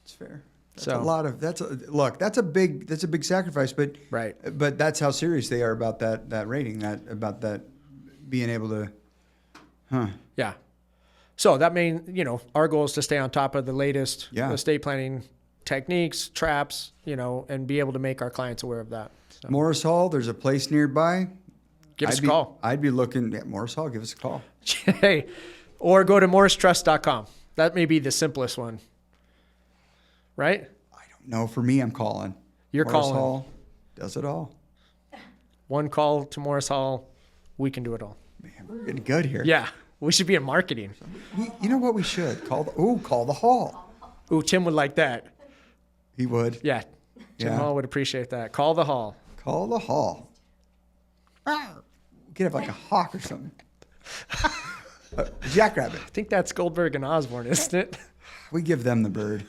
It's fair. That's So- a lot of that's a big sacrifice, but Right. But that's how serious they are about that rating, about that being able to. Yeah. So that means, our goal is to stay on top of the latest Yeah. estate planning techniques, traps, and be able to make our clients aware of that. So Morris Hall, there's a place nearby. give us a call. I'd be looking at Morris Hall. Give us a call. Hey, or go to morristrust.com. That may be the simplest one. Right? I don't know. For me, I'm calling. You're Morris calling. Hall does it all. One call to Morris Hall, we can do it all. Man, we're getting good here. Yeah. We should be in marketing. You know what we should call the hall. Ooh, Tim would like that. He would. Yeah. Tim Yeah. Hall would appreciate that. Call the hall. Call the hall. We could have like a hawk or something. A jackrabbit. I think that's Goldberg and Osborne, isn't it? We give them the bird.